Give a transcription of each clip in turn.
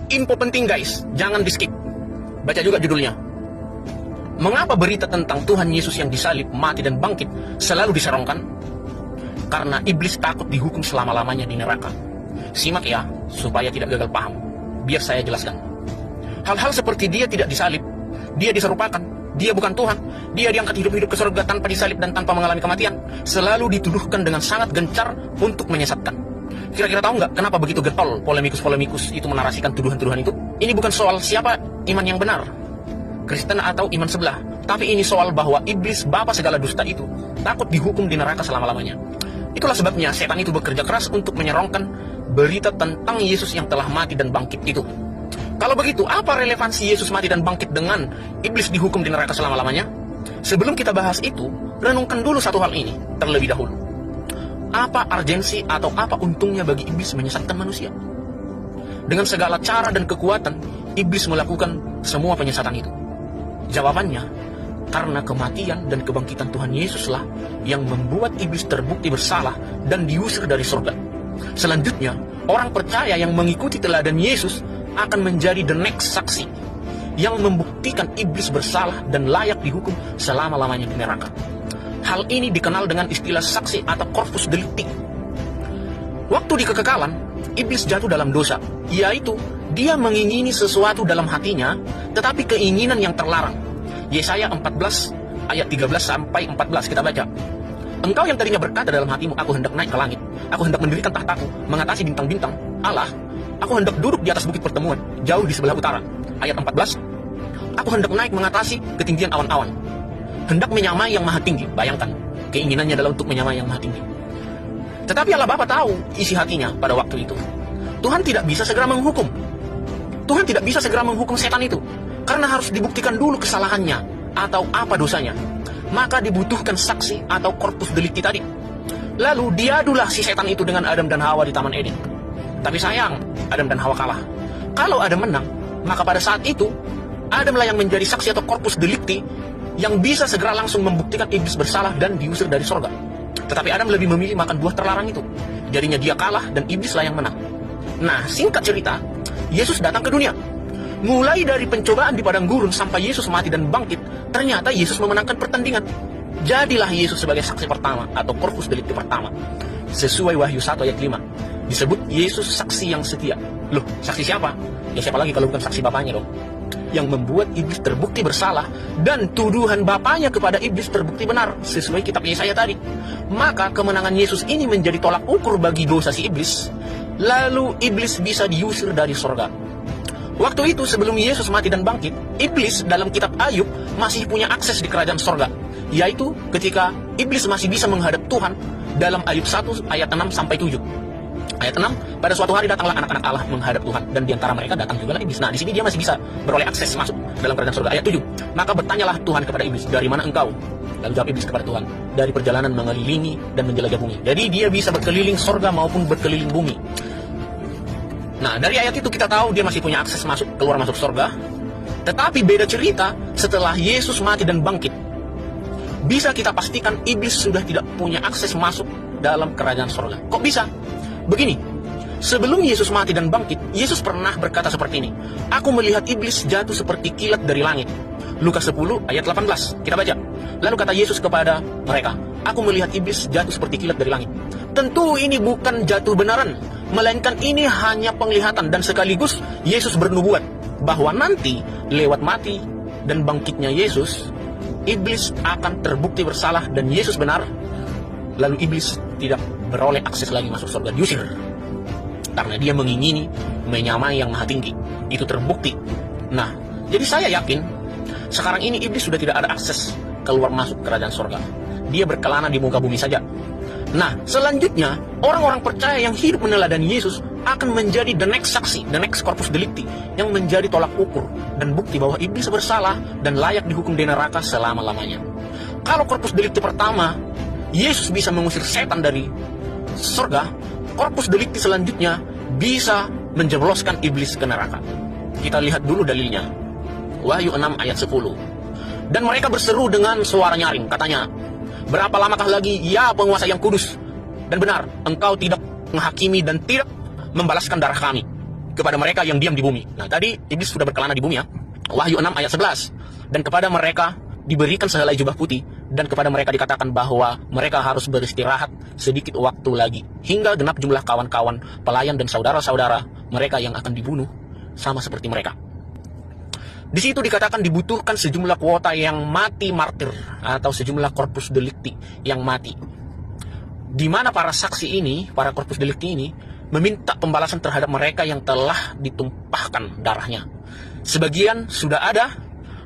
Info penting guys, jangan di skip. Baca juga judulnya. Mengapa berita tentang Tuhan Yesus yang disalib, mati dan bangkit selalu diserongkan? Karena iblis takut dihukum selama-lamanya di neraka. Simak ya, supaya tidak gagal paham. Biar saya jelaskan. Hal-hal seperti dia tidak disalib, dia diserupakan, dia bukan Tuhan, dia diangkat hidup-hidup ke surga tanpa disalib dan tanpa mengalami kematian, selalu dituduhkan dengan sangat gencar untuk menyesatkan. Kira-kira tahu nggak kenapa begitu getol polemikus-polemikus itu menarasikan tuduhan-tuduhan itu? Ini bukan soal siapa iman yang benar, Kristen atau iman sebelah, tapi ini soal bahwa iblis bapa segala dusta itu takut dihukum di neraka selama-lamanya. Itulah sebabnya setan itu bekerja keras untuk menyerongkan berita tentang Yesus yang telah mati dan bangkit itu. Kalau begitu, apa relevansi Yesus mati dan bangkit dengan iblis dihukum di neraka selama-lamanya? Sebelum kita bahas itu, renungkan dulu satu hal ini terlebih dahulu. Apa urgensi atau apa untungnya bagi iblis menyesatkan manusia? Dengan segala cara dan kekuatan, iblis melakukan semua penyesatan itu. Jawabannya, karena kematian dan kebangkitan Tuhan Yesuslah yang membuat iblis terbukti bersalah dan diusir dari surga. Selanjutnya, orang percaya yang mengikuti teladan Yesus akan menjadi the next saksi yang membuktikan iblis bersalah dan layak dihukum selama-lamanya di neraka. Hal ini dikenal dengan istilah saksi atau corpus delicti. Waktu di kekekalan, iblis jatuh dalam dosa, yaitu dia mengingini sesuatu dalam hatinya, tetapi keinginan yang terlarang. Yesaya 14 ayat 13 sampai 14 kita baca. Engkau yang tadinya berkata dalam hatimu, aku hendak naik ke langit, aku hendak mendirikan tahtaku, mengatasi bintang-bintang Allah, aku hendak duduk di atas bukit pertemuan, jauh di sebelah utara. Ayat 14, aku hendak naik mengatasi ketinggian awan-awan, hendak menyamai yang maha tinggi. Bayangkan, keinginannya adalah untuk menyamai yang maha tinggi. Tetapi Allah Bapa tahu isi hatinya pada waktu itu. Tuhan tidak bisa segera menghukum. Tuhan tidak bisa segera menghukum setan itu, karena harus dibuktikan dulu kesalahannya atau apa dosanya. Maka dibutuhkan saksi atau corpus delicti tadi. Lalu diadulah si setan itu dengan Adam dan Hawa di Taman Eden. Tapi sayang, Adam dan Hawa kalah. Kalau Adam menang, maka pada saat itu Adamlah yang menjadi saksi atau corpus delicti yang bisa segera langsung membuktikan iblis bersalah dan diusir dari sorga. Tetapi Adam lebih memilih makan buah terlarang itu. Jadinya dia kalah dan iblislah yang menang. Nah, singkat cerita, Yesus datang ke dunia. Mulai dari pencobaan di padang gurun sampai Yesus mati dan bangkit, ternyata Yesus memenangkan pertandingan. Jadilah Yesus sebagai saksi pertama atau corpus delicti pertama. Sesuai Wahyu 1 ayat 5, disebut Yesus saksi yang setia. Loh, saksi siapa? Ya siapa lagi kalau bukan saksi bapaknya dong. Yang membuat iblis terbukti bersalah dan tuduhan bapaknya kepada iblis terbukti benar sesuai kitab Yesaya tadi. Maka kemenangan Yesus ini menjadi tolak ukur bagi dosa si iblis. Lalu iblis bisa diusir dari sorga. Waktu itu sebelum Yesus mati dan bangkit, iblis dalam kitab Ayub masih punya akses di kerajaan sorga, yaitu ketika iblis masih bisa menghadap Tuhan dalam Ayub 1 ayat 6 sampai 7. Ayat 6, pada suatu hari datanglah anak-anak Allah menghadap Tuhan, dan di antara mereka datang juga iblis. Nah, di sini dia masih bisa beroleh akses masuk dalam kerajaan surga. Ayat 7, maka bertanyalah Tuhan kepada iblis, dari mana engkau? Lalu jawab iblis kepada Tuhan, dari perjalanan mengelilingi dan menjelajah bumi. Jadi dia bisa berkeliling surga maupun berkeliling bumi. Nah, dari ayat itu kita tahu dia masih punya akses masuk, keluar masuk surga. Tetapi beda cerita setelah Yesus mati dan bangkit. Bisa kita pastikan iblis sudah tidak punya akses masuk dalam kerajaan surga. Kok bisa? Begini, sebelum Yesus mati dan bangkit, Yesus pernah berkata seperti ini, aku melihat iblis jatuh seperti kilat dari langit. Lukas 10 ayat 18, kita baca. Lalu kata Yesus kepada mereka, aku melihat iblis jatuh seperti kilat dari langit. Tentu ini bukan jatuh benaran, melainkan ini hanya penglihatan, dan sekaligus Yesus bernubuat bahwa nanti lewat mati dan bangkitnya Yesus, iblis akan terbukti bersalah dan Yesus benar. Lalu iblis tidak beroleh akses lagi masuk surga, diusir. Karena dia mengingini menyamai yang maha tinggi. Itu terbukti. Nah, jadi saya yakin sekarang ini iblis sudah tidak ada akses keluar masuk kerajaan surga. Dia berkelana di muka bumi saja. Nah, selanjutnya orang-orang percaya yang hidup meneladani Yesus akan menjadi the next saksi, the next corpus delicti, yang menjadi tolak ukur dan bukti bahwa iblis bersalah dan layak dihukum di neraka selama-lamanya. Kalau corpus delicti pertama Yesus bisa mengusir setan dari surga, corpus delicti selanjutnya bisa menjebloskan iblis ke neraka. Kita lihat dulu dalilnya. Wahyu 6 ayat 10. Dan mereka berseru dengan suara nyaring, katanya, berapa lamakah lagi, ya penguasa yang kudus dan benar, engkau tidak menghakimi dan tidak membalaskan darah kami? kepada mereka yang diam di bumi. Nah, tadi iblis sudah berkelana di bumi ya. Wahyu 6 ayat 11. Dan kepada mereka diberikan sehelai jubah putih, dan kepada mereka dikatakan bahwa mereka harus beristirahat sedikit waktu lagi, hingga genap jumlah kawan-kawan, pelayan dan saudara-saudara mereka yang akan dibunuh sama seperti mereka. Di situ dikatakan dibutuhkan sejumlah kuota yang mati martir atau sejumlah corpus delicti yang mati. Di mana para saksi ini, para corpus delicti ini meminta pembalasan terhadap mereka yang telah ditumpahkan darahnya. Sebagian sudah ada,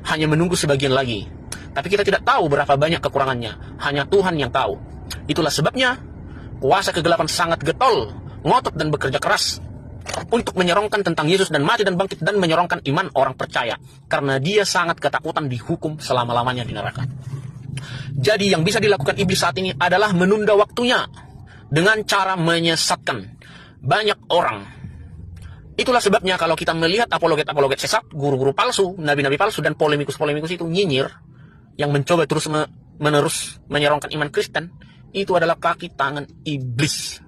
hanya menunggu sebagian lagi. Tapi kita tidak tahu berapa banyak kekurangannya, hanya Tuhan yang tahu. Itulah sebabnya kuasa kegelapan sangat getol, ngotot dan bekerja keras untuk menyorongkan tentang Yesus dan mati dan bangkit, dan menyorongkan iman orang percaya, karena dia sangat ketakutan dihukum selama-lamanya di neraka. Jadi yang bisa dilakukan iblis saat ini adalah menunda waktunya dengan cara menyesatkan banyak orang. Itulah sebabnya kalau kita melihat apologet-apologet sesat, guru-guru palsu, nabi-nabi palsu, dan polemikus-polemikus itu nyinyir, yang mencoba terus menerus menyerongkan iman Kristen, itu adalah kaki tangan iblis.